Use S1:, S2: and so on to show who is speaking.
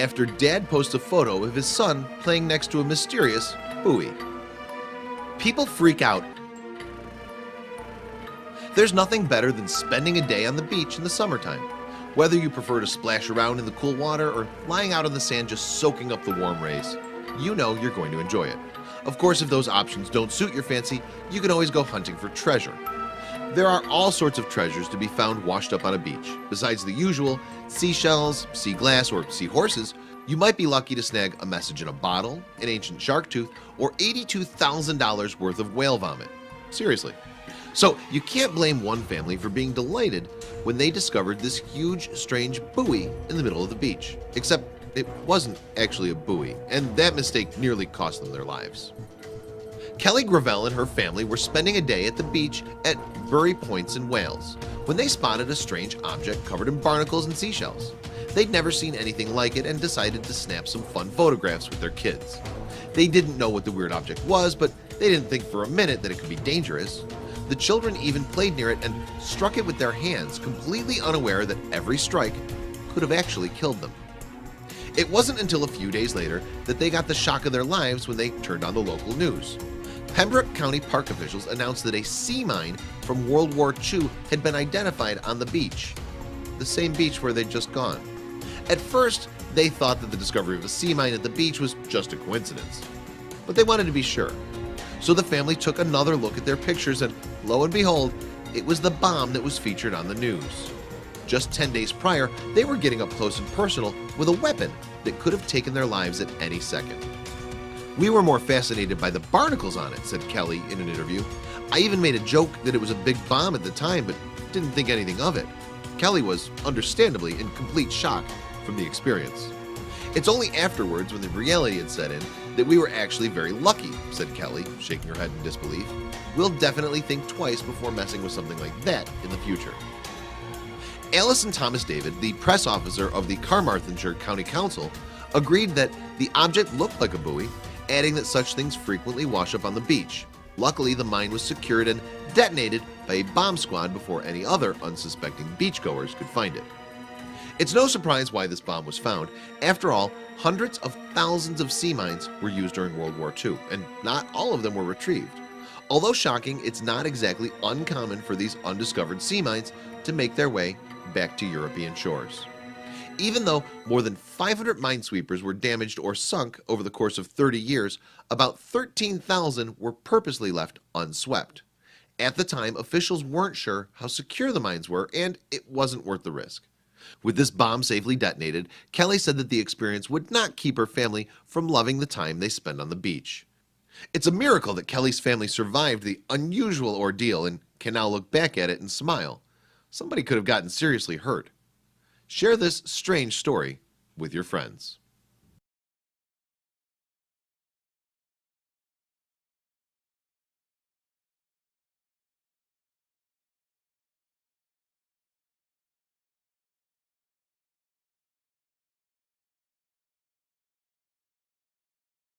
S1: after Dad posts a photo of his son playing next to a mysterious buoy. People freak out. There's nothing better than spending a day on the beach in the summertime. Whether you prefer to splash around in the cool water or lying out on the sand just soaking up the warm rays, you know you're going to enjoy it. Of course, if those options don't suit your fancy, you can always go hunting for treasure. There are all sorts of treasures to be found washed up on a beach. Besides the usual seashells, sea glass, or seahorses, you might be lucky to snag a message in a bottle, an ancient shark tooth, or $82,000 worth of whale vomit. Seriously. So you can't blame one family for being delighted when they discovered this huge, strange buoy in the middle of the beach. Except it wasn't actually a buoy, and that mistake nearly cost them their lives. Kelly Gravel and her family were spending a day at the beach at Buoy Points in Wales when they spotted a strange object covered in barnacles and seashells. They'd never seen anything like it and decided to snap some fun photographs with their kids. They didn't know what the weird object was, but they didn't think for a minute that it could be dangerous. The children even played near it and struck it with their hands, completely unaware that every strike could have actually killed them. It wasn't until a few days later that they got the shock of their lives when they turned on the local news. Pembroke County Park officials announced that a sea mine from World War II had been identified on the beach, the same beach where they'd just gone. At first, they thought that the discovery of a sea mine at the beach was just a coincidence, but they wanted to be sure. So the family took another look at their pictures and, lo and behold, it was the bomb that was featured on the news. Just 10 days prior, they were getting up close and personal with a weapon that could have taken their lives at any second. "We were more fascinated by the barnacles on it," said Kelly in an interview. "I even made a joke that it was a big bomb at the time, but didn't think anything of it." Kelly was understandably in complete shock from the experience. "It's only afterwards, when the reality had set in, that we were actually very lucky," said Kelly, shaking her head in disbelief. "We'll definitely think twice before messing with something like that in the future." Allison Thomas David, the press officer of the Carmarthenshire County Council, agreed that the object looked like a buoy, adding that such things frequently wash up on the beach. Luckily, the mine was secured and detonated by a bomb squad before any other unsuspecting beachgoers could find it. It's no surprise why this bomb was found. After all, hundreds of thousands of sea mines were used during World War II, and not all of them were retrieved. Although shocking, it's not exactly uncommon for these undiscovered sea mines to make their way back to European shores. Even though more than 500 minesweepers were damaged or sunk over the course of 30 years, about 13,000 were purposely left unswept. At the time, officials weren't sure how secure the mines were, and it wasn't worth the risk. With this bomb safely detonated, Kelly said that the experience would not keep her family from loving the time they spend on the beach. It's a miracle that Kelly's family survived the unusual ordeal and can now look back at it and smile. Somebody could have gotten seriously hurt. Share this strange story with your friends.